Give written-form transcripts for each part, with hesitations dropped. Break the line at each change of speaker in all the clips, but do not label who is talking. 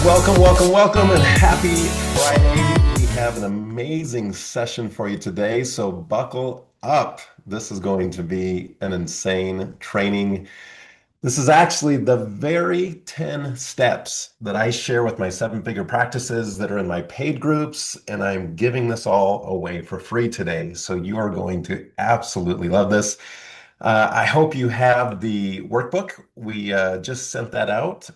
Welcome, welcome, welcome, and happy Friday. We have an amazing session for you today, so buckle up. This is going to be an insane training. This is actually the very 10 steps that I share with my seven-figure practices that are in my paid groups, and I'm giving this all away for free today. So you are going to absolutely love this. I hope you have the workbook. We just sent that out.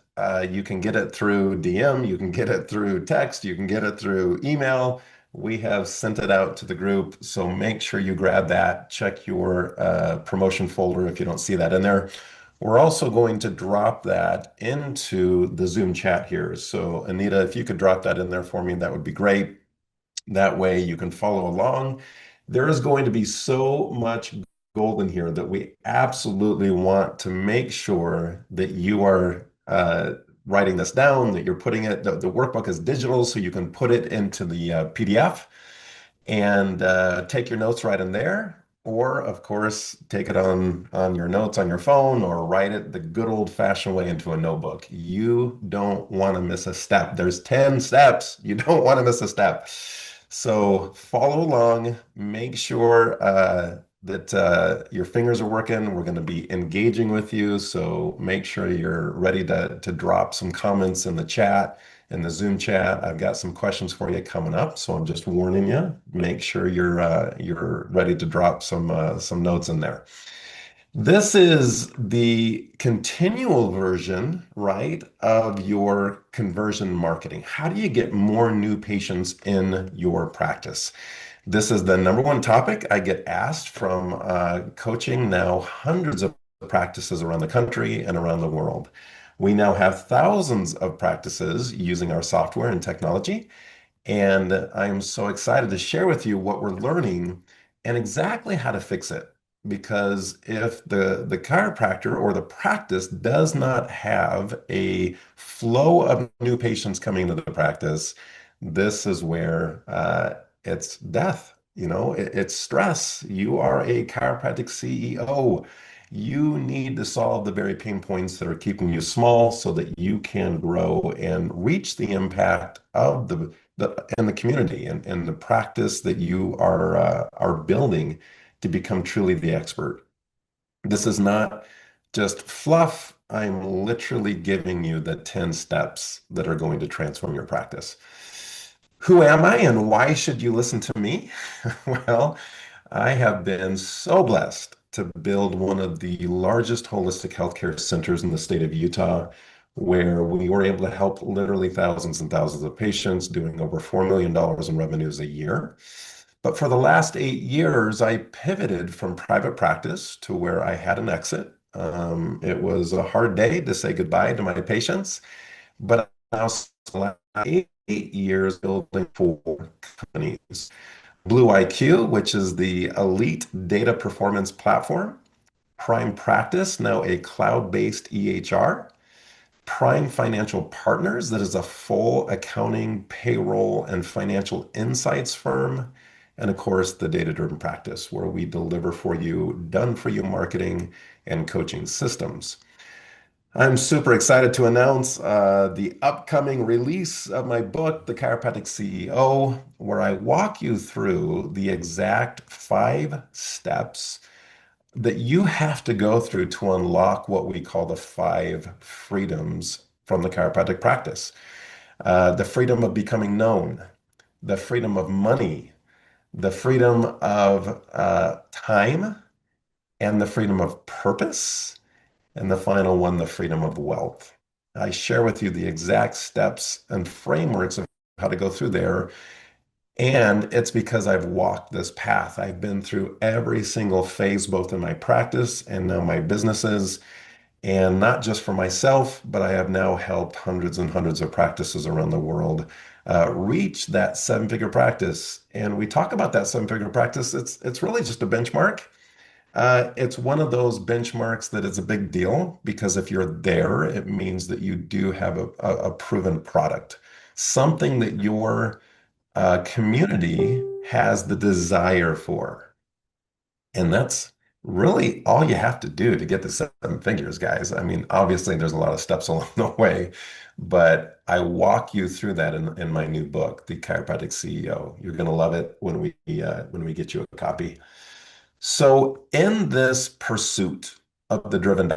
You can get it through DM, you can get it through text, you can get it through email. We have sent it out to the group, so make sure you grab that. Check your promotion folder if you don't see that in there. We're also going to drop that into the Zoom chat here. So, Anita, if you could drop that in there for me, that would be great. That way you can follow along. There is going to be so much gold in here that we absolutely want to make sure that you are writing this down, that you're putting it, the workbook is digital, so you can put it into the PDF and take your notes right in there. Or, of course, take it on your notes on your phone or write it the good old-fashioned way into a notebook. You don't want to miss a step. There's 10 steps. You don't want to miss a step. So follow along. Make sure that your fingers are working. We're going to be engaging with you. So make sure you're ready to drop some comments in the chat in the Zoom chat. I've got some questions for you coming up, so I'm just warning you. Make sure you're ready to drop some notes in there. This is the continual version, right, of your conversion marketing. How do you get more new patients in your practice? This is the number one topic I get asked from coaching now hundreds of practices around the country and around the world. We now have thousands of practices using our software and technology, and I am so excited to share with you what we're learning and exactly how to fix it. Because if the chiropractor or the practice does not have a flow of new patients coming into the practice, this is where it's death. It's stress. You are a chiropractic CEO. You need to solve the very pain points that are keeping you small so that you can grow and reach the impact of and the community and the practice that you are building to become truly the expert. This is not just fluff. I'm literally giving you the 10 steps that are going to transform your practice. Who am I and why should you listen to me? Well, I have been so blessed to build one of the largest holistic healthcare centers in the state of Utah, where we were able to help literally thousands and thousands of patients, doing over $4 million in revenues a year. But for the last 8 years, I pivoted from private practice to where I had an exit. It was a hard day to say goodbye to my patients, but I now spent the last 8 years building four companies. Blue IQ, which is the elite data performance platform. Prime Practice, now a cloud-based EHR. Prime Financial Partners, that is a full accounting, payroll, and financial insights firm. And of course, the Data-Driven Practice, where we deliver for you, done for you marketing and coaching systems. I'm super excited to announce the upcoming release of my book, The Chiropractic CEO, where I walk you through the exact 5 steps that you have to go through to unlock what we call the 5 freedoms from the chiropractic practice. The freedom of becoming known, the freedom of money, the freedom of time, and the freedom of purpose. And the final one, the freedom of wealth. I share with you the exact steps and frameworks of how to go through there. And it's because I've walked this path. I've been through every single phase, both in my practice and now my businesses. And not just for myself, but I have now helped hundreds and hundreds of practices around the world reach that seven-figure practice. And we talk about that seven-figure practice. It's really just a benchmark. It's one of those benchmarks that is a big deal because if you're there, it means that you do have a proven product, something that your community has the desire for. And Really, all you have to do to get to seven figures, guys. I mean, obviously, there's a lot of steps along the way, but I walk you through that in my new book, The Chiropractic CEO. You're going to love it when we get you a copy. So, in this pursuit of the driven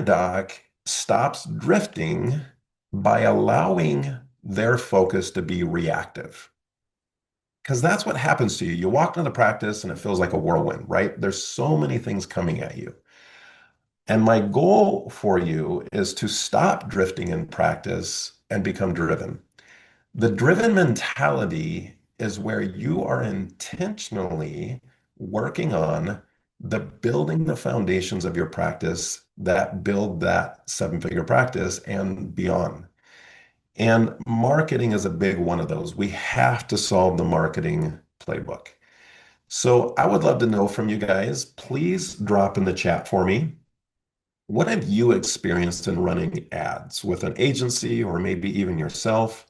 doc stops drifting by allowing their focus to be reactive. Because that's what happens to you. You walk into the practice and it feels like a whirlwind, right? There's so many things coming at you. And my goal for you is to stop drifting in practice and become driven. The driven mentality is where you are intentionally working on building the foundations of your practice that build that seven-figure practice and beyond. And marketing is a big one of those. We have to solve the marketing playbook. So I would love to know from you guys. Please drop in the chat for me. What have you experienced in running ads with an agency or maybe even yourself?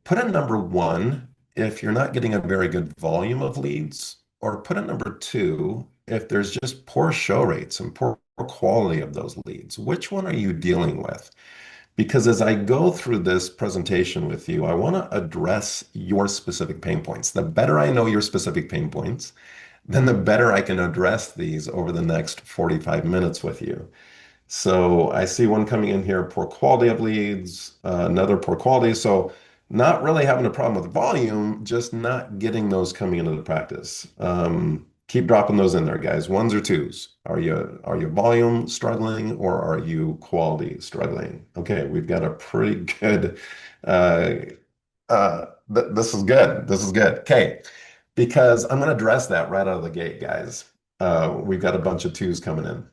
Put in number one if you're not getting a very good volume of leads, or put in number two if there's just poor show rates and poor quality of those leads. Which one are you dealing with? Because as I go through this presentation with you, I want to address your specific pain points. The better I know your specific pain points, then the better I can address these over the next 45 minutes with you. So I see one coming in here, poor quality of leads, another poor quality. So not really having a problem with volume, just not getting those coming into the practice. Keep dropping those in there, guys. Ones or twos. Are you volume struggling or are you quality struggling? Okay, we've got a pretty good. Uh, this is good. This is good. Okay, because I'm going to address that right out of the gate, guys. We've got a bunch of twos coming in.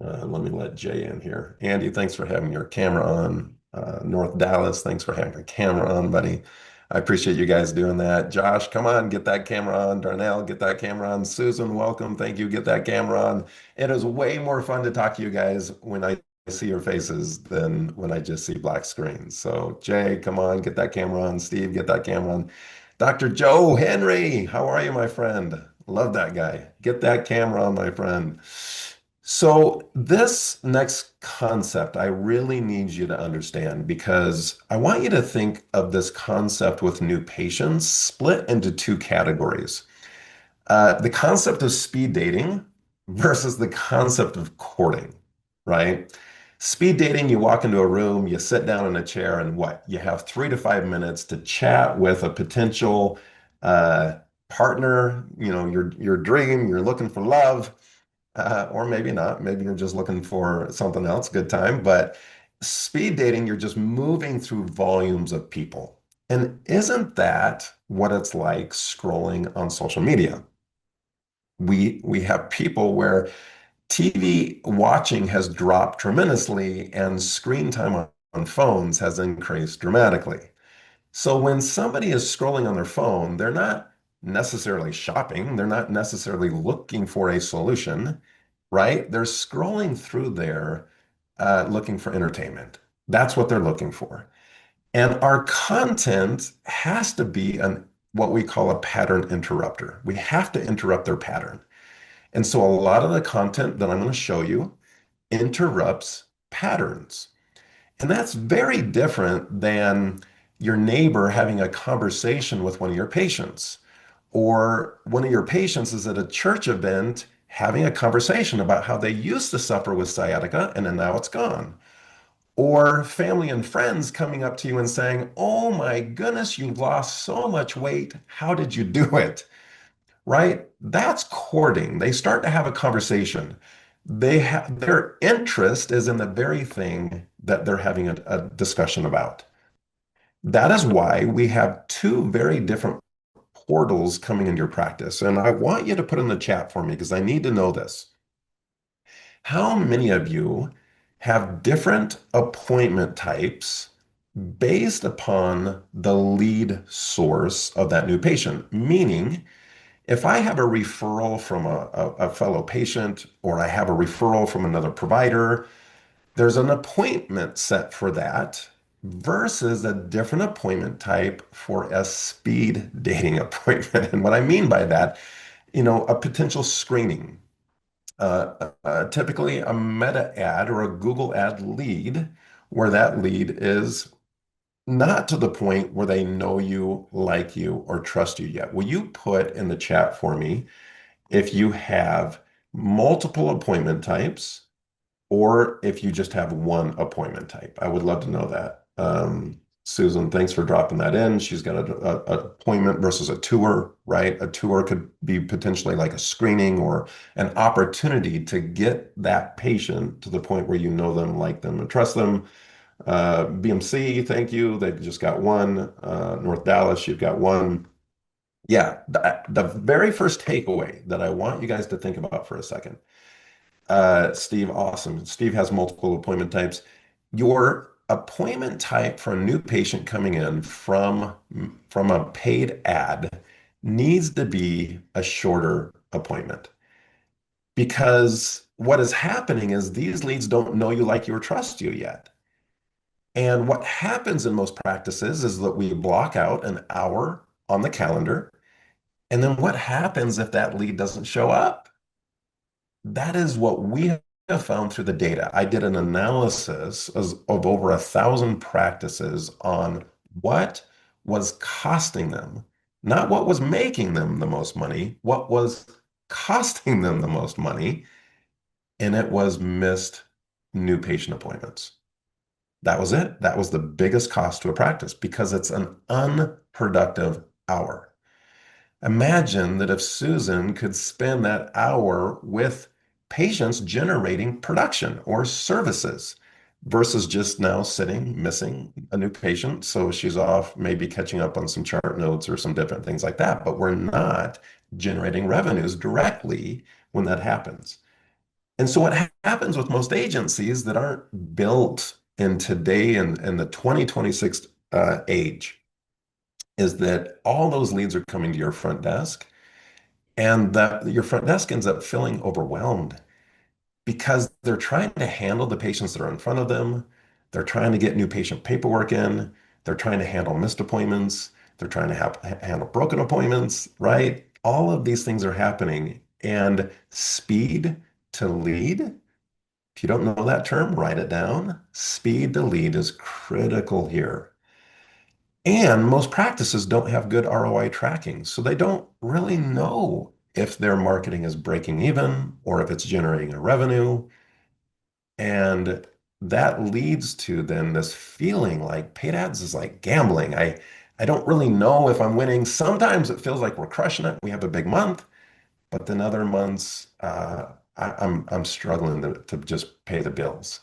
Let me let Jay in here. Andy, thanks for having your camera on. North Dallas, thanks for having your camera on, buddy. I appreciate you guys doing that. Josh, come on, get that camera on. Darnell, get that camera on. Susan, welcome. Thank you. Get that camera on. It is way more fun to talk to you guys when I see your faces than when I just see black screens. So, Jay, come on, get that camera on. Steve, get that camera on. Dr. Joe Henry, how are you, my friend? Love that guy. Get that camera on, my friend. So, this next concept, I really need you to understand because I want you to think of this concept with new patients split into two categories. The concept of speed dating versus the concept of courting, right? Speed dating, you walk into a room, you sit down in a chair, and what? You have 3 to 5 minutes to chat with a potential uh, partner, your dream, you're looking for love, or maybe not. Maybe you're just looking for something else, good time. But speed dating, you're just moving through volumes of people. And isn't that what it's like scrolling on social media? We have people where TV watching has dropped tremendously and screen time on phones has increased dramatically. So when somebody is scrolling on their phone, they're not necessarily shopping, they're not necessarily looking for a solution, right? They're scrolling through there looking for entertainment. That's what they're looking for. And our content has to be what we call a pattern interrupter. We have to interrupt their pattern. And so a lot of the content that I'm going to show you interrupts patterns. And that's very different than your neighbor having a conversation with one of your patients, or one of your patients is at a church event having a conversation about how they used to suffer with sciatica and then now it's gone. Or family and friends coming up to you and saying, "Oh my goodness, you lost so much weight. How did you do it?" Right? That's courting. They start to have a conversation. Their interest is in the very thing that they're having a discussion about. That is why we have two very different portals coming into your practice. And I want you to put in the chat for me because I need to know this. How many of you have different appointment types based upon the lead source of that new patient? Meaning, if I have a referral from a fellow patient or I have a referral from another provider, there's an appointment set for that versus a different appointment type for a speed dating appointment. And what I mean by that a potential screening. Typically a meta ad or a Google ad lead, where that lead is not to the point where they know you, like you, or trust you yet. Will you put in the chat for me if you have multiple appointment types or if you just have one appointment type? I would love to know that. Susan, thanks for dropping that in. She's got a appointment versus a tour, right? A tour could be potentially like a screening or an opportunity to get that patient to the point where you know them, like them, and trust them. BMC, thank you. They've just got one. North Dallas, you've got one. Yeah, the very first takeaway that I want you guys to think about for a second. Steve, awesome. Steve has multiple appointment types. Your appointment type for a new patient coming in from a paid ad needs to be a shorter appointment because what is happening is these leads don't know you, like you, or trust you yet. And what happens in most practices is that we block out an hour on the calendar. And then what happens if that lead doesn't show up? That is what we have found through the data. I did an analysis of over 1,000 practices on what was costing them, not what was making them the most money, what was costing them the most money, and it was missed new patient appointments. That was it. That was the biggest cost to a practice because it's an unproductive hour. Imagine that if Susan could spend that hour with patients generating production or services versus just now sitting, missing a new patient. So she's off, maybe catching up on some chart notes or some different things like that. But we're not generating revenues directly when that happens. And so what happens with most agencies that aren't built in today and the 2026 age is that all those leads are coming to your front desk and that your front desk ends up feeling overwhelmed because they're trying to handle the patients that are in front of them. They're trying to get new patient paperwork in. They're trying to handle missed appointments. They're trying to handle broken appointments, right? All of these things are happening. And speed to lead, if you don't know that term, write it down. Speed to lead is critical here. And most practices don't have good ROI tracking, so they don't really know if their marketing is breaking even or if it's generating a revenue. And that leads to then this feeling like paid ads is like gambling. I don't really know if I'm winning. Sometimes it feels like we're crushing it. We have a big month, but then other months I'm struggling to just pay the bills.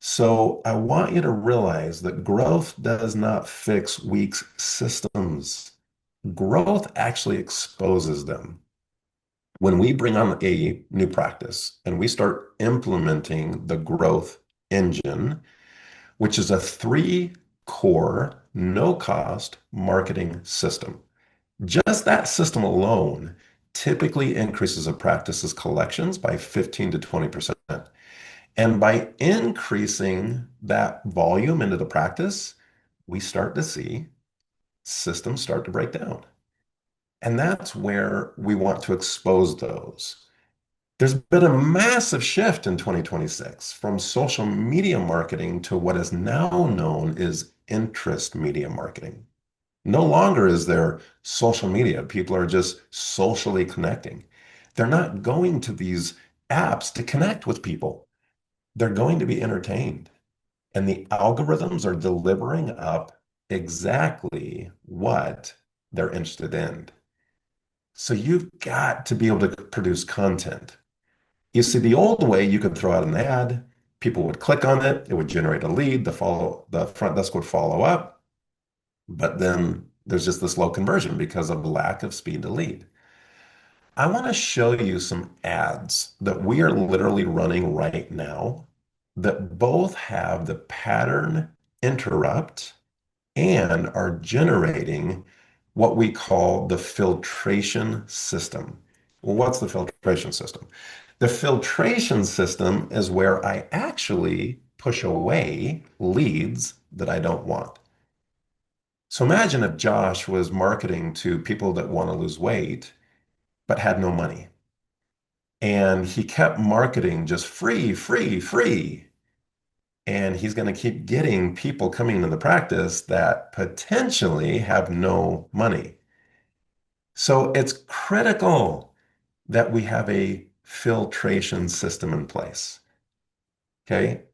So I want you to realize that growth does not fix weak systems. Growth actually exposes them. When we bring on a new practice and we start implementing the growth engine, which is a three core, no cost marketing system. Just that system alone typically increases a practice's collections by 15 to 20%. And by increasing that volume into the practice, we start to see systems start to break down. And that's where we want to expose those. There's been a massive shift in 2026 from social media marketing to what is now known as interest media marketing. No longer is there social media. People are just socially connecting. They're not going to these apps to connect with people. They're going to be entertained. And the algorithms are delivering up exactly what they're interested in. So you've got to be able to produce content. You see, the old way, you could throw out an ad, people would click on it, it would generate a lead, the front desk would follow up, but then there's just this low conversion because of lack of speed to lead. I want to show you some ads that we are literally running right now that both have the pattern interrupt and are generating what we call the filtration system. Well, what's the filtration system? The filtration system is where I actually push away leads that I don't want. So imagine if Josh was marketing to people that want to lose weight, but had no money. And he kept marketing just free, free, free. And he's going to keep getting people coming into the practice that potentially have no money. So it's critical that we have a filtration system in place. Okay.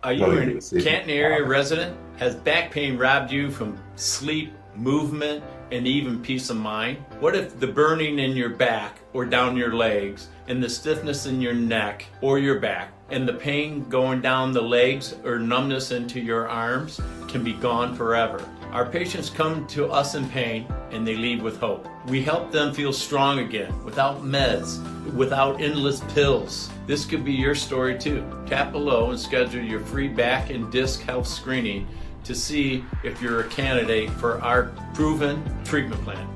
Are
Go
you
ahead,
a
you see.
Canton area resident? Has back pain robbed you from sleep, movement, and even peace of mind? What if the burning in your back or down your legs, and the stiffness in your neck or your back, and the pain going down the legs or numbness into your arms can be gone forever? Our patients come to us in pain and they leave with hope. We help them feel strong again without meds, without endless pills. This could be your story too. Tap below and schedule your free back and disc health screening to see if you're a candidate for our proven treatment plan.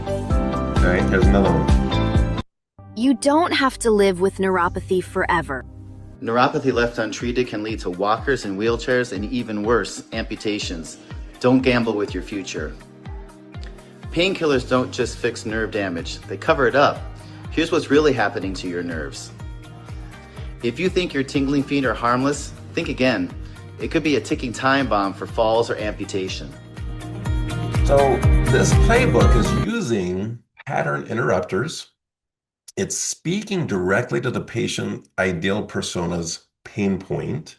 All right, here's another one.
You don't have to live with neuropathy forever.
Neuropathy left untreated can lead to walkers and wheelchairs and even worse, amputations. Don't gamble with your future. Painkillers don't just fix nerve damage, they cover it up. Here's what's really happening to your nerves. If you think your tingling feet are harmless, think again. It could be a ticking time bomb for falls or amputation.
So this playbook is using pattern interrupters. It's speaking directly to the patient ideal persona's pain point,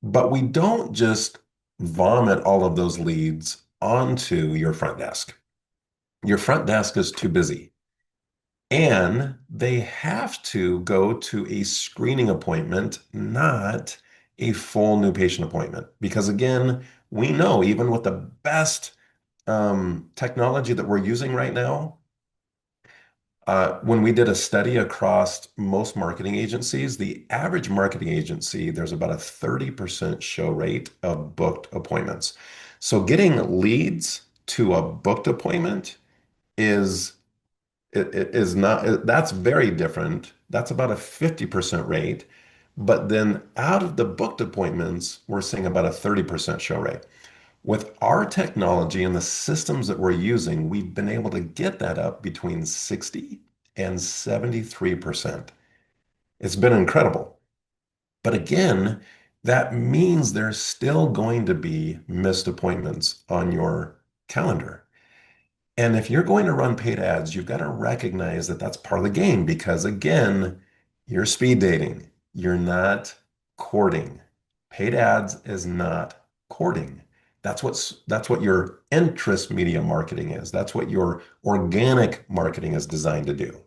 but we don't just vomit all of those leads onto your front desk. Your front desk is too busy. And they have to go to a screening appointment, not a full new patient appointment. Because again, we know even with the best technology that we're using right now, when we did a study across most marketing agencies, the average marketing agency, there's about a 30% show rate of booked appointments. So getting leads to a booked appointment is it is not, that's very different. That's about a 50% rate. But then out of the booked appointments, we're seeing about a 30% show rate. With our technology and the systems that we're using, we've been able to get that up between 60 and 73%. It's been incredible. But again, that means there's still going to be missed appointments on your calendar. And if you're going to run paid ads, you've got to recognize that that's part of the game because, again, you're speed dating. You're not courting. Paid ads is not courting. That's what your interest media marketing is. That's what your organic marketing is designed to do.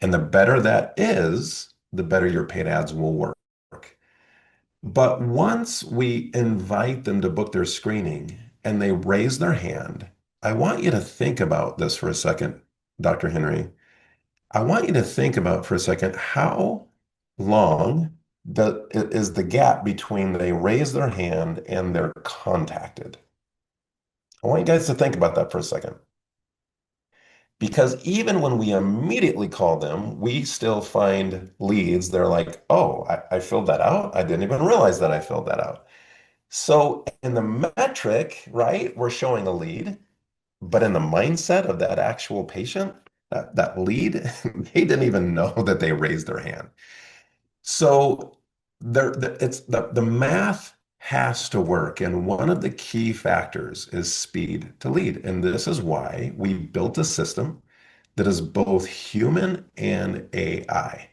And the better that is, the better your paid ads will work. But once we invite them to book their screening and they raise their hand, I want you to think about this for a second, Dr. Henry. I want you to think about for a second how long is the gap between they raise their hand and they're contacted. I want you guys to think about that for a second. Because even when we immediately call them, we still find leads. They're like, oh, I filled that out. I didn't even realize that I filled that out. So in the metric, right, we're showing a lead, but in the mindset of that actual patient, that lead, they didn't even know that they raised their hand. So the math has to work, and one of the key factors is speed to lead. And this is why we built a system that is both human and AI.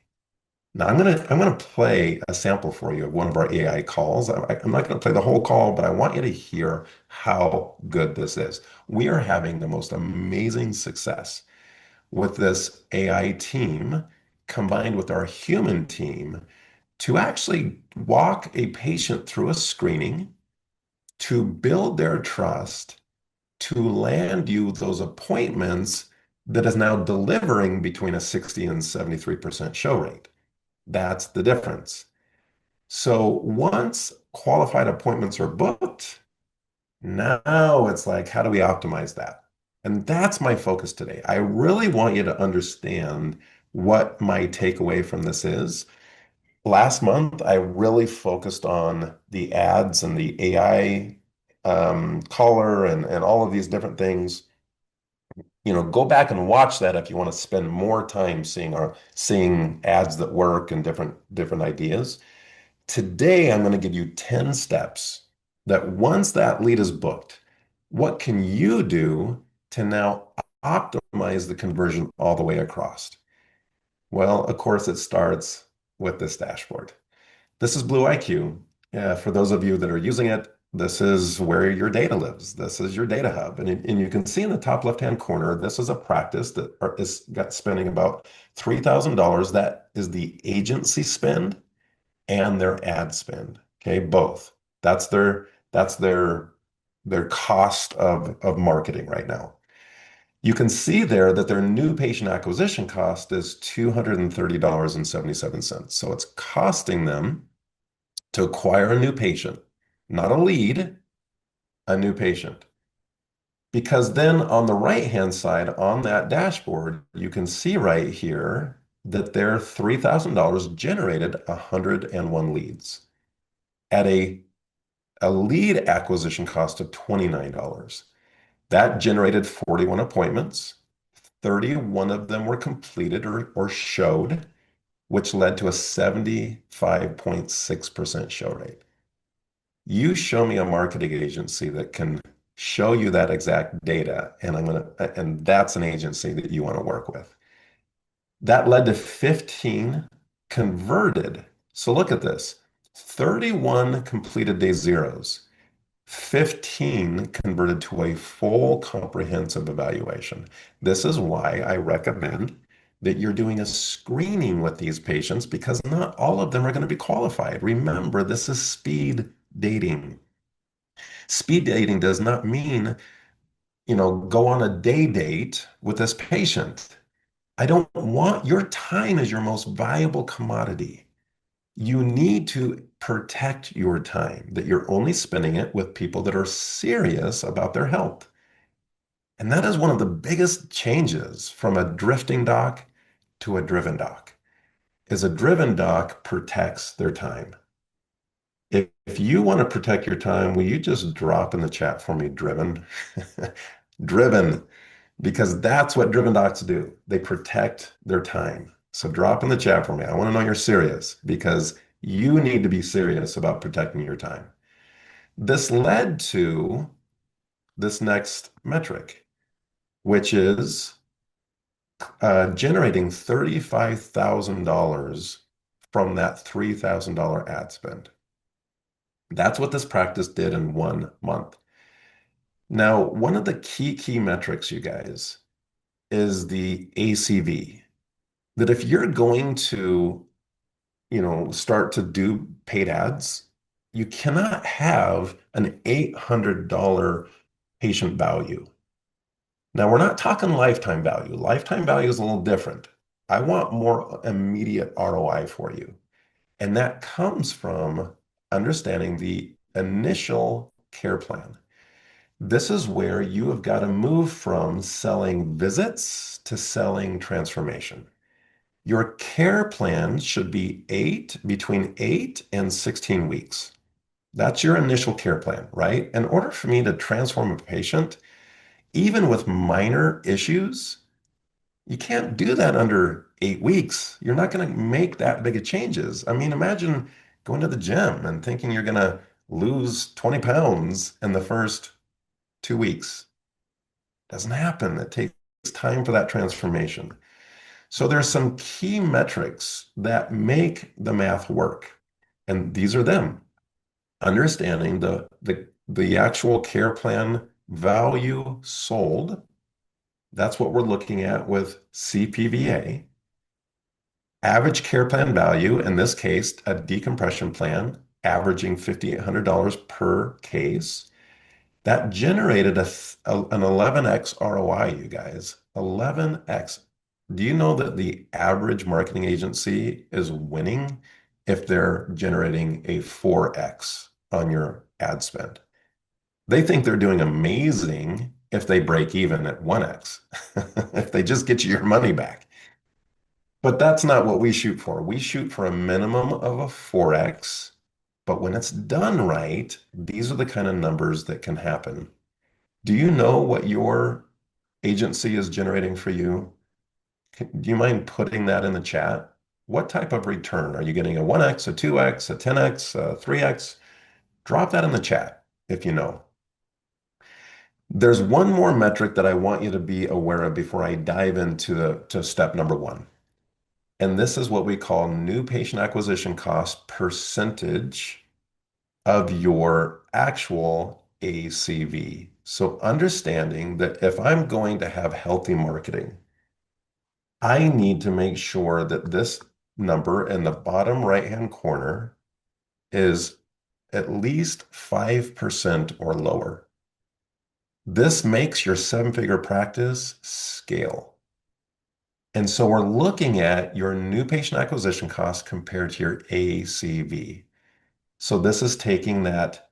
Now I'm gonna play a sample for you of one of our AI calls. I'm not gonna play the whole call, but I want you to hear how good this is. We are having the most amazing success with this AI team combined with our human team to actually walk a patient through a screening to build their trust to land you those appointments that is now delivering between a 60 and 73% show rate. That's the difference. So once qualified appointments are booked, now it's like, how do we optimize that? And that's my focus today. I really want you to understand what my takeaway from this is. Last month, I really focused on the ads and the AI caller and all of these different things. Go back and watch that if you want to spend more time seeing ads that work and different ideas. Today, I'm going to give you 10 steps that once that lead is booked, what can you do to now optimize the conversion all the way across? Well, of course, it starts with this dashboard. This is Blue IQ. For those of you that are using it, this is where your data lives. This is your data hub. And you can see in the top left-hand corner, this is a practice that is got spending about $3,000. That is the agency spend and their ad spend. Okay, both. That's their cost of marketing right now. You can see there that their new patient acquisition cost is $230.77. So it's costing them to acquire a new patient, not a lead, a new patient. Because then on the right-hand side on that dashboard, you can see right here that their $3,000 generated 101 leads at a lead acquisition cost of $29. That generated 41 appointments. 31 of them were completed or showed, which led to a 75.6% show rate. You show me a marketing agency that can show you that exact data, and that's an agency that you want to work with. That led to 15 converted. So look at this. 31 completed day zeros. 15 converted to a full comprehensive evaluation. This is why I recommend that you're doing a screening with these patients because not all of them are going to be qualified. Remember, this is speed dating. Speed dating does not mean, go on a day date with this patient. I don't want your time as your most valuable commodity. You need to protect your time, that you're only spending it with people that are serious about their health. And that is one of the biggest changes from a drifting doc to a driven doc, is a driven doc protects their time. If you want to protect your time, will you just drop in the chat for me, driven? Driven, because that's what driven docs do. They protect their time. So drop in the chat for me. I want to know you're serious because you need to be serious about protecting your time. This led to this next metric, which is generating $35,000 from that $3,000 ad spend. That's what this practice did in 1 month. Now, one of the key metrics, you guys, is the ACV. That if you're going to, start to do paid ads, you cannot have an $800 patient value. Now, we're not talking lifetime value. Lifetime value is a little different. I want more immediate ROI for you. And that comes from understanding the initial care plan. This is where you have got to move from selling visits to selling transformation. Your care plan should be between 8 and 16 weeks. That's your initial care plan, right? In order for me to transform a patient, even with minor issues, you can't do that under 8 weeks. You're not going to make that big of changes. I mean, imagine going to the gym and thinking you're going to lose 20 pounds in the first 2 weeks. Doesn't happen. It takes time for that transformation. So there's some key metrics that make the math work. And these are them. Understanding the actual care plan value sold. That's what we're looking at with CPVA. Average care plan value, in this case, a decompression plan, averaging $5,800 per case. That generated an 11x ROI, you guys. 11x. Do you know that the average marketing agency is winning if they're generating a 4x on your ad spend? They think they're doing amazing if they break even at 1x, if they just get you your money back. But that's not what we shoot for. We shoot for a minimum of a 4x. But when it's done right, these are the kind of numbers that can happen. Do you know what your agency is generating for you, do you mind putting that in the chat? What type of return? Are you getting a 1x, a 2x, a 10x, a 3x? Drop that in the chat if you know. There's one more metric that I want you to be aware of before I dive into step number one. And this is what we call new patient acquisition cost percentage of your actual ACV. So understanding that if I'm going to have healthy marketing, I need to make sure that this number in the bottom right-hand corner is at least 5% or lower. This makes your seven-figure practice scale. And so we're looking at your new patient acquisition cost compared to your ACV. So this is taking that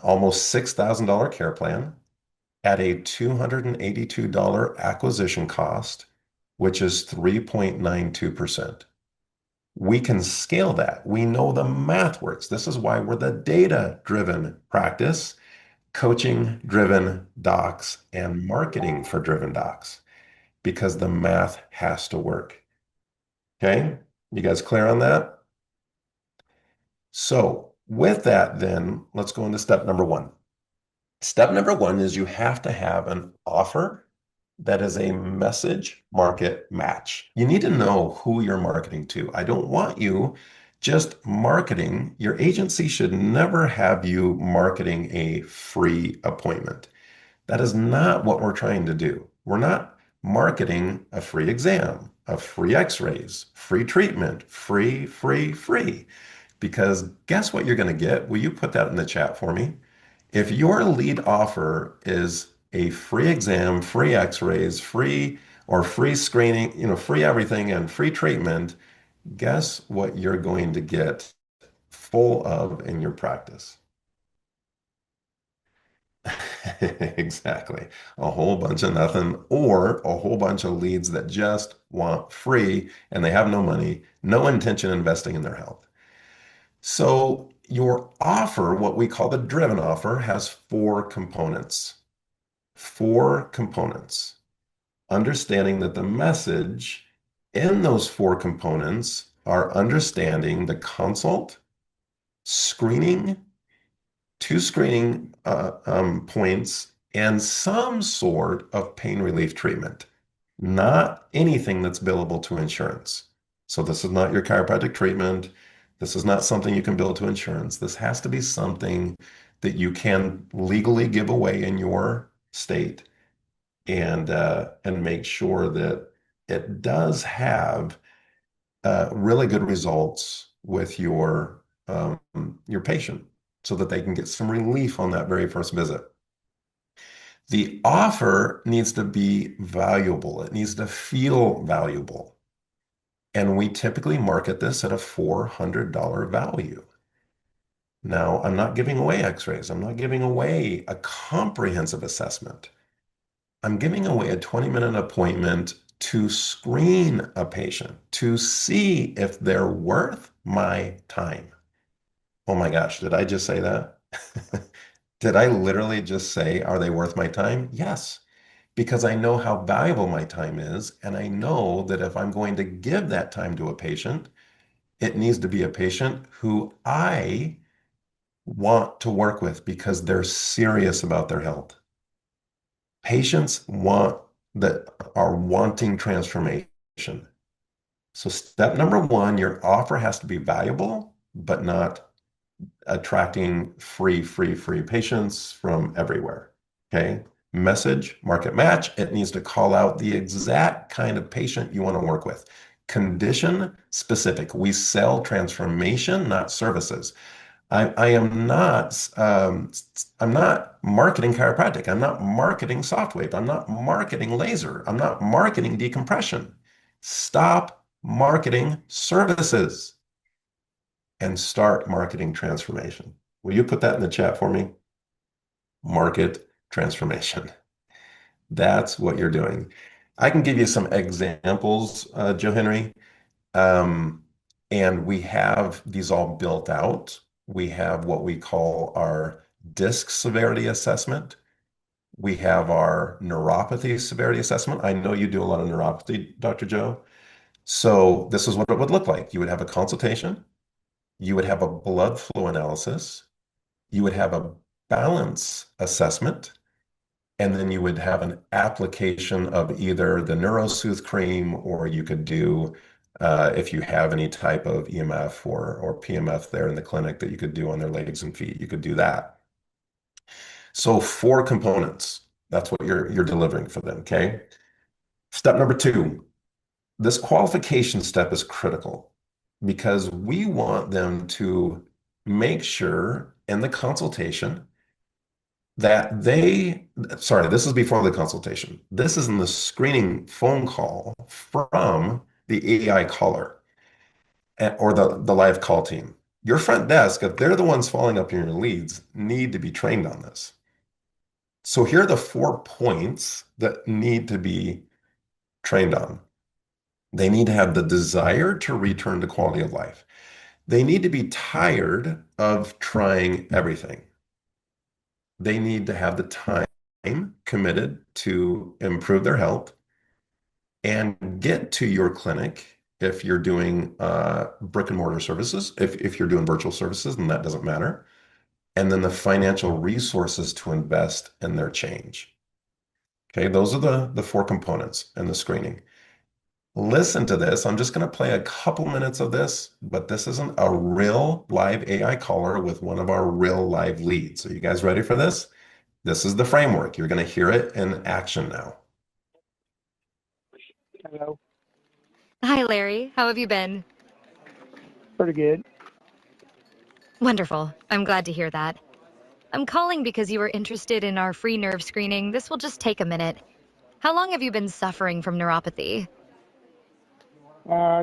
almost $6,000 care plan at a $282 acquisition cost, which is 3.92%. We can scale that. We know the math works. This is why we're the data-driven practice, coaching-driven docs, and marketing for driven docs, because the math has to work. Okay? You guys clear on that? So with that, then let's go into step number one. Step number one is you have to have an offer that is a message market match. You need to know who you're marketing to. I don't want you just marketing. Your agency should never have you marketing a free appointment. That is not what we're trying to do. We're not marketing a free exam, a free x-rays, free treatment, free. Because guess what you're going to get? Will you put that in the chat for me? If your lead offer is a free exam, free x-rays, free or free screening, free everything and free treatment, guess what you're going to get full of in your practice? Exactly. A whole bunch of nothing or a whole bunch of leads that just want free and they have no money, no intention investing in their health. So your offer, what we call the driven offer, has four components. Four components. Understanding that the message in those four components are understanding the consult, screening, two screening points, and some sort of pain relief treatment. Not anything that's billable to insurance. So this is not your chiropractic treatment. This is not something you can bill to insurance. This has to be something that you can legally give away in your state and make sure that it does have really good results with your patient so that they can get some relief on that very first visit. The offer needs to be valuable. It needs to feel valuable. And we typically market this at a $400 value. Now, I'm not giving away x-rays. I'm not giving away a comprehensive assessment. I'm giving away a 20-minute appointment to screen a patient to see if they're worth my time. Oh my gosh, did I just say that? Did I literally just say, are they worth my time? Yes, because I know how valuable my time is. And I know that if I'm going to give that time to a patient, it needs to be a patient who I want to work with because they're serious about their health. Patients that are wanting transformation. So step number one, your offer has to be valuable, but not attracting free patients from everywhere. Okay. Message, market match. It needs to call out the exact kind of patient you want to work with. Condition specific. We sell transformation, not services. I am not I'm not marketing chiropractic. I'm not marketing soft wave. I'm not marketing laser. I'm not marketing decompression. Stop marketing services and start marketing transformation. Will you put that in the chat for me? Market transformation. That's what you're doing. I can give you some examples, Joe Henry. And we have these all built out. We have what we call our disc severity assessment, We have our neuropathy severity assessment. I know you do a lot of neuropathy, Dr. Joe. So this is what it would look like. You would have a consultation, you would have a blood flow analysis, you would have a balance assessment, and then you would have an application of either the NeuroSooth cream, or you could do, if you have any type of EMF or PMF there in the clinic that you could do on their legs and feet, you could do that. So four components. That's what you're delivering for them, okay? Step number two, this qualification step is critical because we want them to make sure in the consultation that sorry, this is before the consultation. This is in the screening phone call from the AI caller or the live call team. Your front desk, if they're the ones following up your leads, need to be trained on this. So here are the 4 points that need to be trained on. They need to have the desire to return to quality of life. They need to be tired of trying everything. They need to have the time committed to improve their health and get to your clinic if you're doing brick and mortar services. If you're doing virtual services, then that doesn't matter. And then the financial resources to invest in their change. Okay, those are the four components in the screening. Listen to this. I'm just going to play a couple minutes of this, but this isn't a real live AI caller with one of our real live leads. Are you guys ready for this? This is the framework. You're going to hear it in action now.
Hello.
Hi, Larry. How have you been?
Pretty good.
Wonderful. I'm glad to hear that. I'm calling because you were interested in our free nerve screening. This will just take a minute. How long have you been suffering from neuropathy?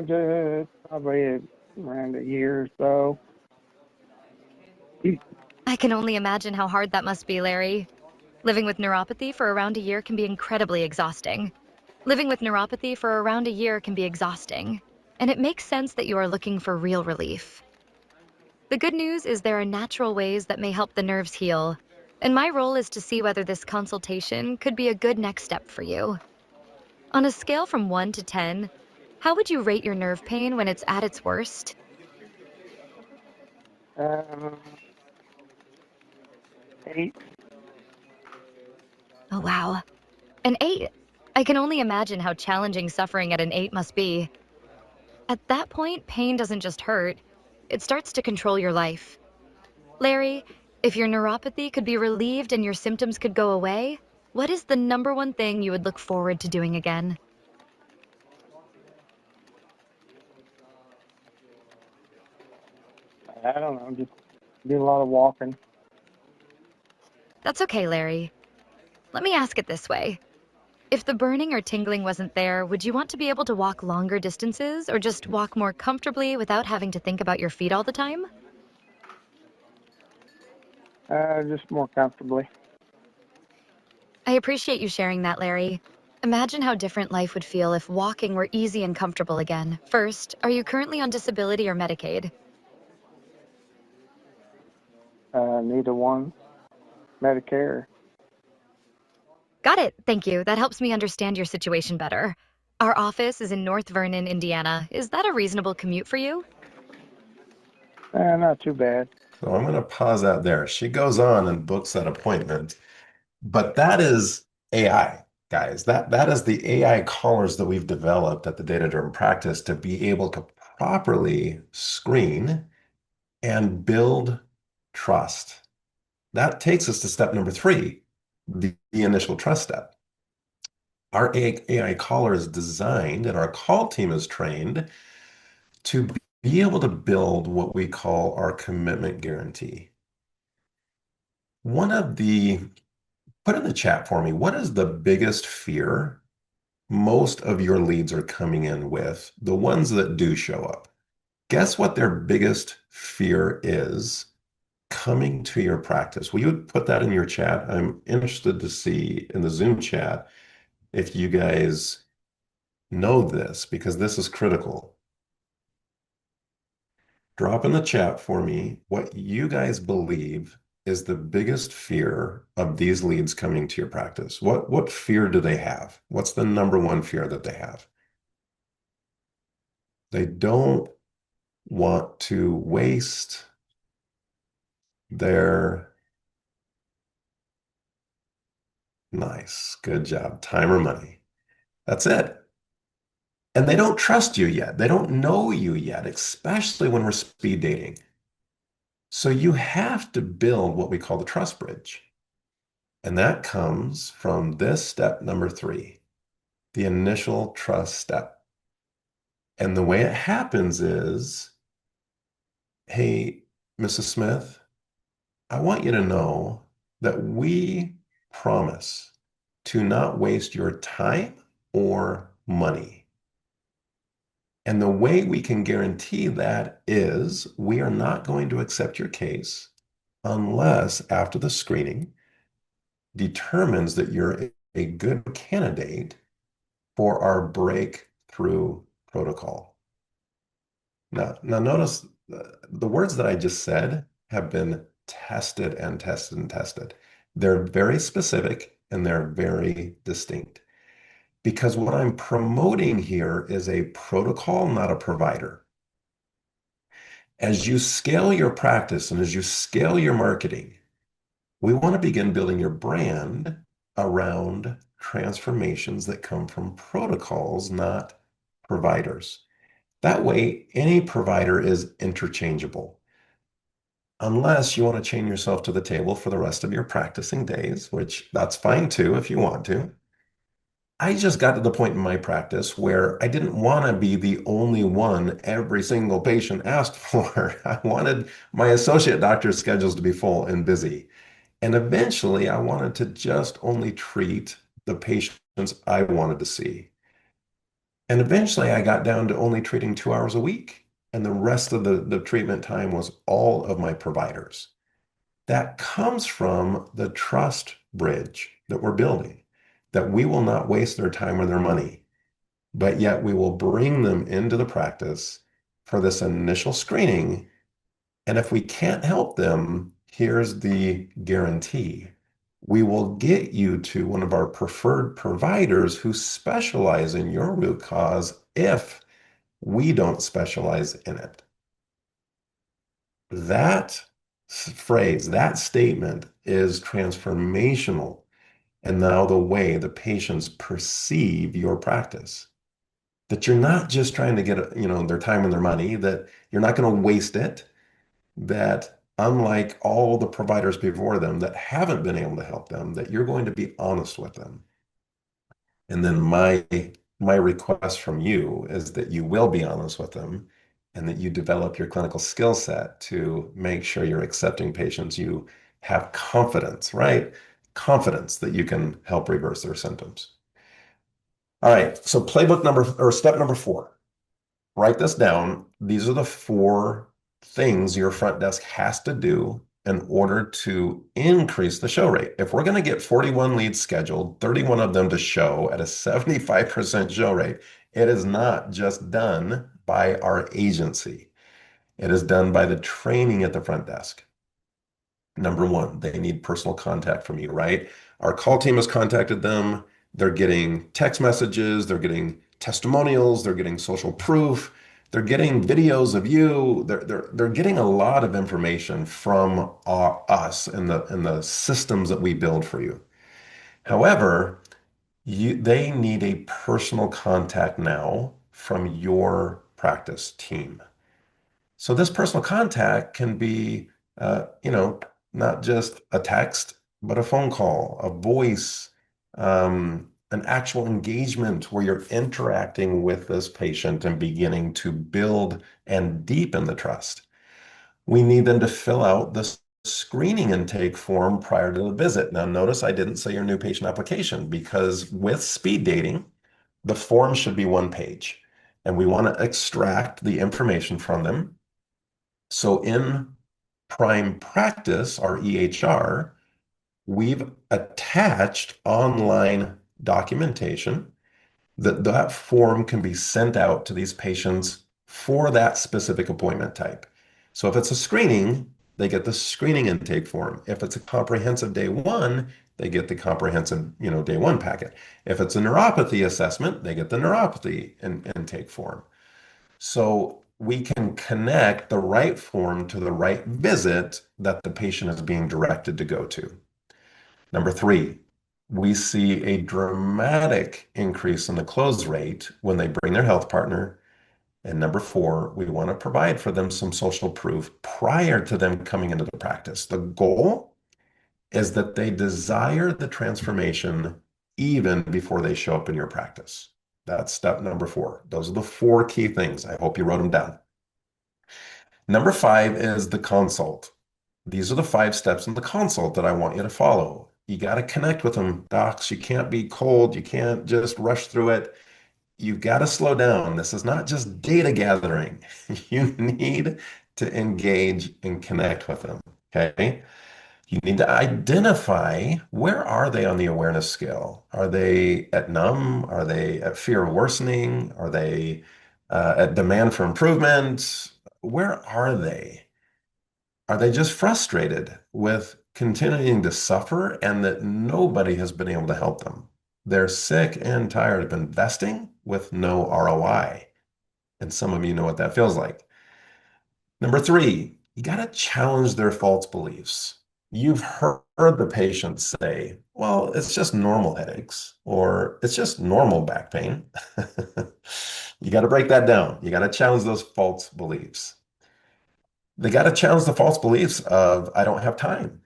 Just probably around a year or so.
I can only imagine how hard that must be, Larry. Living with neuropathy for around a year can be incredibly exhausting. Living with neuropathy for around a year can be exhausting, and it makes sense that you are looking for real relief. The good news is there are natural ways that may help the nerves heal, and my role is to see whether this consultation could be a good next step for you. On a scale from 1 to 10, how would you rate your nerve pain when it's at its worst?
Um, 8.
Oh, wow. An 8. I can only imagine how challenging suffering at an 8 must be. At that point, pain doesn't just hurt, it starts to control your life. Larry, if your neuropathy could be relieved and your symptoms could go away, what is the number one thing you would look forward to doing again?
I don't know. Just do a lot of walking.
That's okay, Larry. Let me ask it this way. If the burning or tingling wasn't there, would you want to be able to walk longer distances or just walk more comfortably without having to think about your feet all the time?
Just more comfortably.
I appreciate you sharing that, Larry. Imagine how different life would feel if walking were easy and comfortable again. First, are you currently on disability or Medicaid?
Neither one. Medicare.
Got it. Thank you. That helps me understand your situation better. Our office is in North Vernon, Indiana. Is that a reasonable commute for you?
Not too bad.
So I'm going to pause that there. She goes on and books that appointment, but that is AI, guys. That is the AI callers that we've developed at the Data Driven Practice to be able to properly screen and build trust. That takes us to step number three, the initial trust step. Our AI caller is designed and our call team is trained to be able to build what we call our commitment guarantee. Put in the chat for me, what is the biggest fear most of your leads are coming in with, the ones that do show up? Guess what their biggest fear is coming to your practice? Will you put that in your chat? I'm interested to see in the Zoom chat if you guys know this, because this is critical. Drop in the chat for me what you guys believe is the biggest fear of these leads coming to your practice? What fear do they have? What's the number one fear that they have? They don't want to waste their nice, good job, time or money. That's it. And they don't trust you yet. They don't know you yet, especially when we're speed dating. So you have to build what we call the trust bridge. And that comes from this step number three, the initial trust step. And the way it happens is, hey, Mrs. Smith, I want you to know that we promise to not waste your time or money. And the way we can guarantee that is we are not going to accept your case unless after the screening determines that you're a good candidate for our breakthrough protocol. Now notice the words that I just said have been tested and tested and tested. They're very specific and they're very distinct because what I'm promoting here is a protocol, not a provider. As you scale your practice and as you scale your marketing, we want to begin building your brand around transformations that come from protocols, not providers. That way, any provider is interchangeable. Unless you want to chain yourself to the table for the rest of your practicing days, which that's fine too if you want to. I just got to the point in my practice where I didn't want to be the only one every single patient asked for. I wanted my associate doctor's schedules to be full and busy. And eventually, I wanted to just only treat the patients I wanted to see. And eventually, I got down to only treating 2 hours a week. And the rest of the treatment time was all of my providers. That comes from the trust bridge that we're building, that we will not waste their time or their money, but yet we will bring them into the practice for this initial screening. And if we can't help them, here's the guarantee. We will get you to one of our preferred providers who specialize in your root cause if we don't specialize in it. That phrase, that statement is transformational. And now the way the patients perceive your practice, that you're not just trying to get, their time and their money, that you're not going to waste it, that unlike all the providers before them that haven't been able to help them, that you're going to be honest with them. And then my request from you is that you will be honest with them and that you develop your clinical skill set to make sure you're accepting patients. You have confidence, right? Confidence that you can help reverse their symptoms. All right, so playbook number or step number four. Write this down. These are the four things your front desk has to do in order to increase the show rate. If we're going to get 41 leads scheduled, 31 of them to show at a 75% show rate, it is not just done by our agency. It is done by the training at the front desk. Number one, they need personal contact from you, right? Our call team has contacted them. They're getting text messages, they're getting testimonials, they're getting social proof, they're getting videos of you. They're getting a lot of information from us and the systems that we build for you. However, they need a personal contact now from your practice team. So this personal contact can be, not just a text, but a phone call, a voice, an actual engagement where you're interacting with this patient and beginning to build and deepen the trust. We need them to fill out the screening intake form prior to the visit. Now, notice I didn't say your new patient application because with speed dating, the form should be one page and we want to extract the information from them. So in Prime Practice, our EHR, we've attached online documentation that form can be sent out to these patients for that specific appointment type. So if it's a screening, they get the screening intake form. If it's a comprehensive day one, they get the comprehensive, day one packet. If it's a neuropathy assessment, they get the neuropathy intake form. So we can connect the right form to the right visit that the patient is being directed to go to. Number three, we see a dramatic increase in the close rate when they bring their health partner. And number four, we want to provide for them some social proof prior to them coming into the practice. The goal is that they desire the transformation even before they show up in your practice. That's step number four. Those are the four key things. I hope you wrote them down. Number five is the consult. These are the 5 steps in the consult that I want you to follow. You got to connect with them, docs. You can't be cold. You can't just rush through it. You've got to slow down. This is not just data gathering. You need to engage and connect with them. Okay. You need to identify where are they on the awareness scale? Are they at numb? Are they at fear of worsening? Are they at demand for improvement? Where are they? Are they just frustrated with continuing to suffer and that nobody has been able to help them? They're sick and tired of investing with no ROI. And some of you know what that feels like. Number three, you got to challenge their false beliefs. You've heard the patient say, well, it's just normal headaches or it's just normal back pain. You got to break that down. You got to challenge those false beliefs. They got to challenge the false beliefs of, I don't have time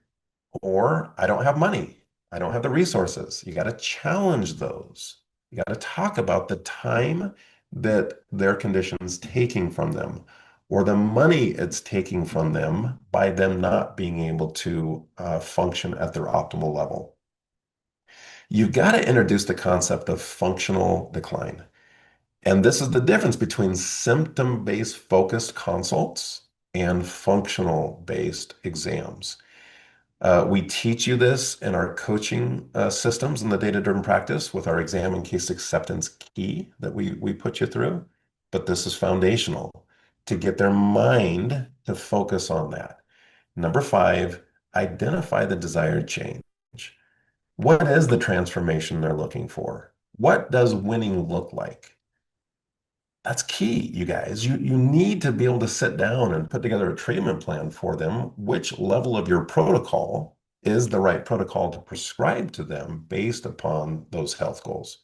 or I don't have money. I don't have the resources. You got to challenge those. You got to talk about the time that their condition's taking from them or the money it's taking from them by them not being able to function at their optimal level. You've got to introduce the concept of functional decline. And this is the difference between symptom-based focused consults and functional-based exams. We teach you this in our coaching systems in the data-driven practice with our exam and case acceptance key that we put you through. But this is foundational to get their mind to focus on that. Number five, identify the desired change. What is the transformation they're looking for? What does winning look like? That's key, you guys. You need to be able to sit down and put together a treatment plan for them. Which level of your protocol is the right protocol to prescribe to them based upon those health goals?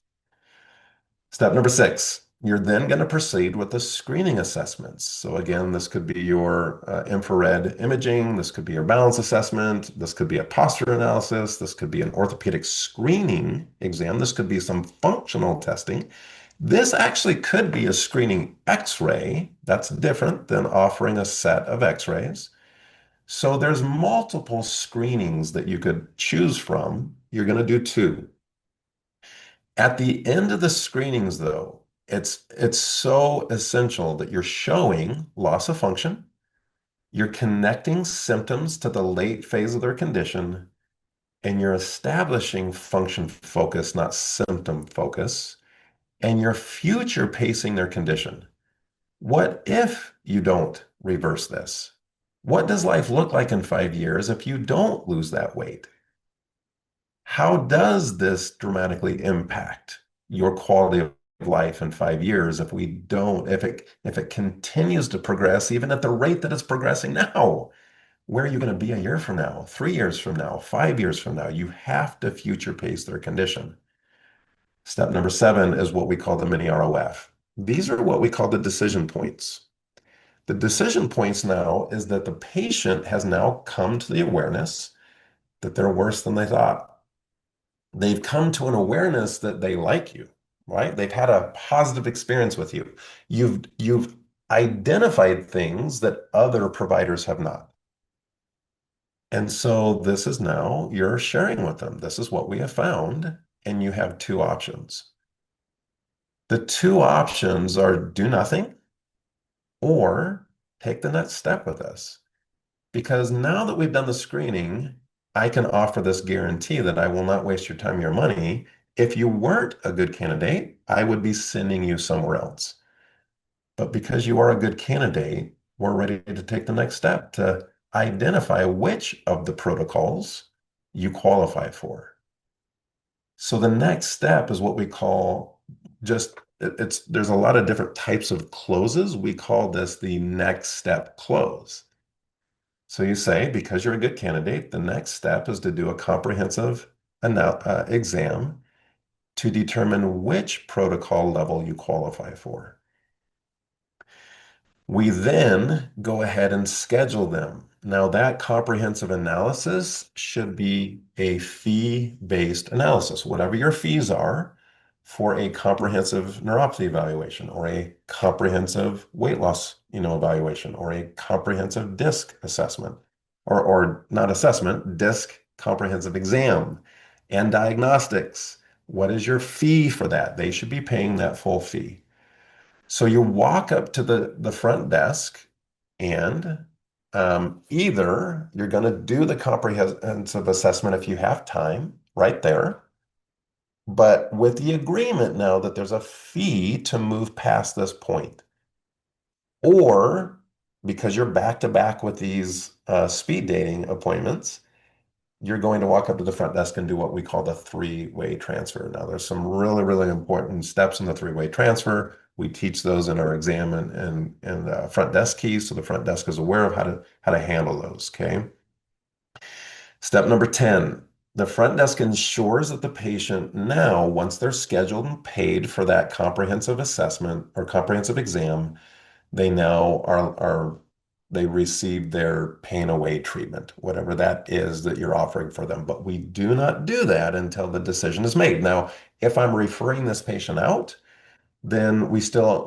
Step number six, you're then going to proceed with the screening assessments. So again, this could be your infrared imaging. This could be your balance assessment. This could be a posture analysis. This could be an orthopedic screening exam. This could be some functional testing. This actually could be a screening X-ray. That's different than offering a set of X-rays. So there's multiple screenings that you could choose from. You're going to do 2. At the end of the screenings, though, it's so essential that you're showing loss of function, you're connecting symptoms to the late phase of their condition, and you're establishing function focus, not symptom focus, and you're future pacing their condition. What if you don't reverse this? What does life look like in 5 years if you don't lose that weight? How does this dramatically impact your quality of life in 5 years if we don't, if it continues to progress, even at the rate that it's progressing now? Where are you going to be a year from now, 3 years from now, 5 years from now? You have to future pace their condition. Step number 7 is what we call the mini ROF. These are what we call the decision points. The decision points now is that the patient has now come to the awareness that they're worse than they thought. They've come to an awareness that they like you, right? They've had a positive experience with you. You've identified things that other providers have not. And so this is now you're sharing with them. This is what we have found, and you have 2 options. The 2 options are do nothing or take the next step with us. Because now that we've done the screening, I can offer this guarantee that I will not waste your time, your money. If you weren't a good candidate, I would be sending you somewhere else. But because you are a good candidate, we're ready to take the next step to identify which of the protocols you qualify for. So the next step is what we call just it's there's a lot of different types of closes. We call this the next step close. So you say, because you're a good candidate, the next step is to do a comprehensive exam to determine which protocol level you qualify for. We then go ahead and schedule them. Now, that comprehensive analysis should be a fee-based analysis. Whatever your fees are for a comprehensive neuropathy evaluation or a comprehensive weight loss, evaluation or a comprehensive disc assessment or not assessment, disc comprehensive exam and diagnostics. What is your fee for that? They should be paying that full fee. So you walk up to the front desk and either you're going to do the comprehensive assessment if you have time right there, but with the agreement now that there's a fee to move past this point. Or because you're back to back with these speed dating appointments, you're going to walk up to the front desk and do what we call the three-way transfer. Now, there's some really, really important steps in the three-way transfer. We teach those in our exam and front desk keys, so the front desk is aware of how to handle those. Okay. Step number 10, the front desk ensures that the patient now, once they're scheduled and paid for that comprehensive assessment or comprehensive exam, they now are they receive their pain away treatment, whatever that is that you're offering for them. But we do not do that until the decision is made. Now, if I'm referring this patient out, then we still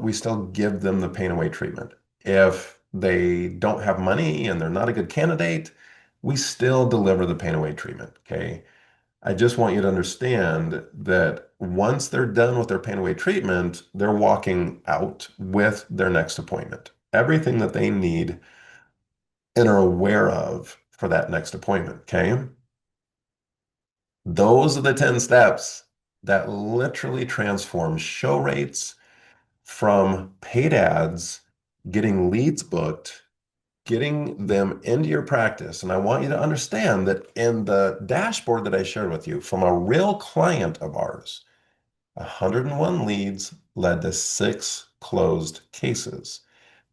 give them the pain away treatment. If they don't have money and they're not a good candidate, we still deliver the pain away treatment. Okay. I just want you to understand that once they're done with their pain away treatment, they're walking out with their next appointment. Everything that they need and are aware of for that next appointment. Okay. Those are the 10 steps that literally transform show rates from paid ads, getting leads booked, getting them into your practice. And I want you to understand that in the dashboard that I shared with you from a real client of ours, 101 leads led to 6 closed cases.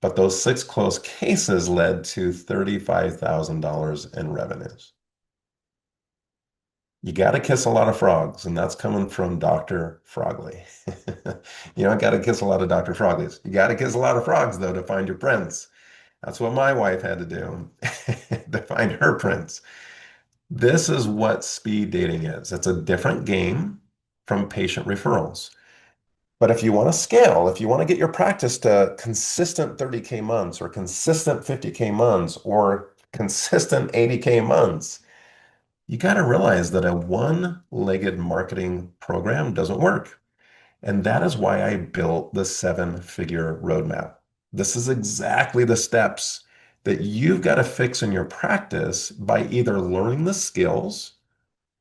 But those 6 closed cases led to $35,000 in revenues. You got to kiss a lot of frogs, and that's coming from Dr. Frogley. You don't got to kiss a lot of Dr. Frogleys. You got to kiss a lot of frogs, though, to find your prince. That's what my wife had to do to find her prince. This is what speed dating is. It's a different game from patient referrals. But if you want to scale, if you want to get your practice to consistent 30K months or consistent 50K months or consistent 80K months, you got to realize that a one-legged marketing program doesn't work. And that is why I built the 7-figure roadmap. This is exactly the steps that you've got to fix in your practice by either learning the skills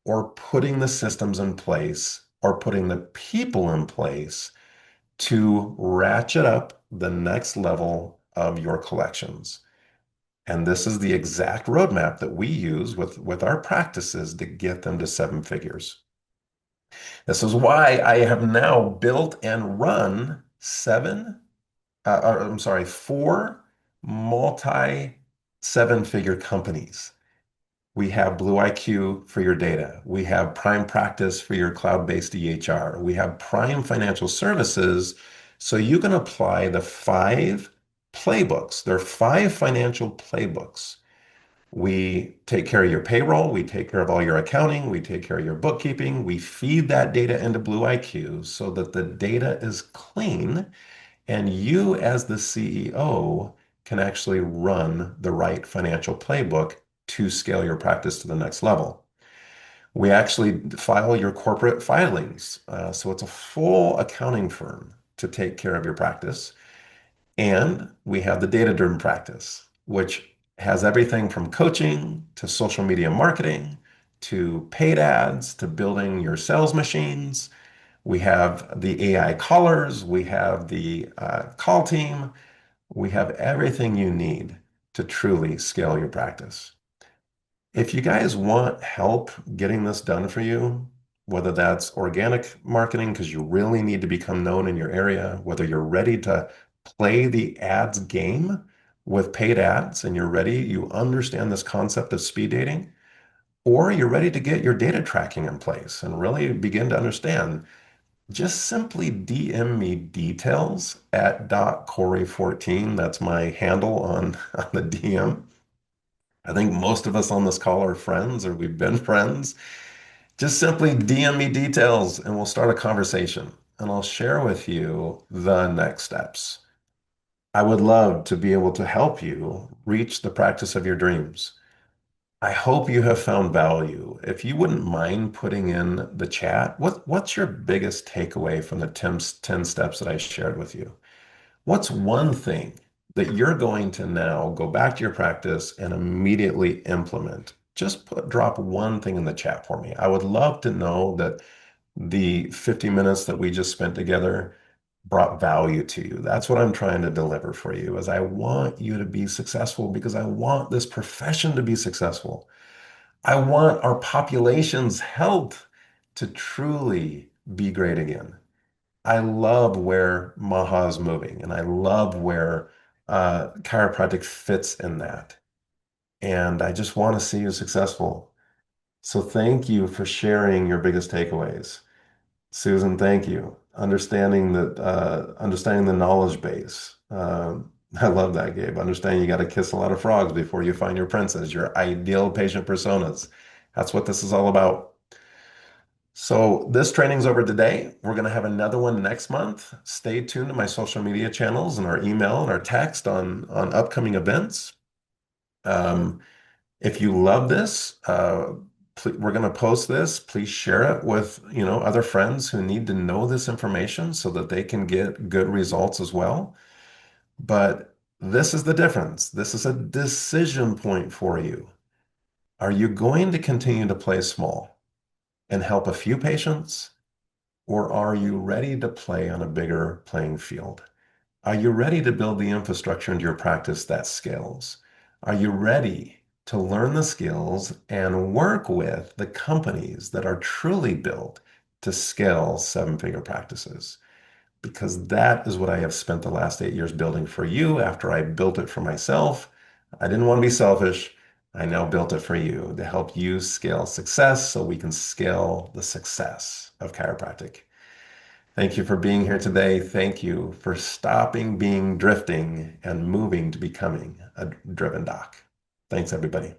or putting the systems in place or putting the people in place to ratchet up the next level of your collections. And this is the exact roadmap that we use with our practices to get them to 7 figures. This is why I have now built and run 4 multi 7-figure companies. We have Blue IQ for your data. We have Prime Practice for your cloud-based EHR. We have Prime Financial Services. So you can apply the 5 playbooks. There are 5 financial playbooks. We take care of your payroll. We take care of all your accounting. We take care of your bookkeeping. We feed that data into Blue IQ so that the data is clean and you, as the CEO, can actually run the right financial playbook to scale your practice to the next level. We actually file your corporate filings. So it's a full accounting firm to take care of your practice. And we have the data-driven practice, which has everything from coaching to social media marketing to paid ads to building your sales machines. We have the AI callers. We have the call team. We have everything you need to truly scale your practice. If you guys want help getting this done for you, whether that's organic marketing because you really need to become known in your area, whether you're ready to play the ads game with paid ads and you're ready, you understand this concept of speed dating, or you're ready to get your data tracking in place and really begin to understand, just simply DM me details at .Cory14. That's my handle on the DM. I think most of us on this call are friends or we've been friends. Just simply DM me details and we'll start a conversation and I'll share with you the next steps. I would love to be able to help you reach the practice of your dreams. I hope you have found value. If you wouldn't mind putting in the chat, what's your biggest takeaway from the 10 steps that I shared with you? What's one thing that you're going to now go back to your practice and immediately implement? Just drop one thing in the chat for me. I would love to know that the 50 minutes that we just spent together brought value to you. That's what I'm trying to deliver for you, is I want you to be successful because I want this profession to be successful. I want our population's health to truly be great again. I love where Maha is moving, and I love where chiropractic fits in that. And I just want to see you successful. So thank you for sharing your biggest takeaways. Susan, thank you. Understanding the knowledge base. I love that, Gabe. Understanding you got to kiss a lot of frogs before you find your princess, your ideal patient personas. That's what this is all about. So this training's over today. We're going to have another one next month. Stay tuned to my social media channels and our email and our text on upcoming events. Um, if you love this, we're going to post this. Please share it with, other friends who need to know this information so that they can get good results as well. But this is the difference. This is a decision point for you. Are you going to continue to play small and help a few patients? Or are you ready to play on a bigger playing field? Are you ready to build the infrastructure into your practice that scales? Are you ready to learn the skills and work with the companies that are truly built to scale seven-figure practices? Because that is what I have spent the last 8 years building for you after I built it for myself. I didn't want to be selfish. I now built it for you to help you scale success so we can scale the success of chiropractic. Thank you for being here today. Thank you for stopping being drifting and moving to becoming a driven doc. Thanks, everybody.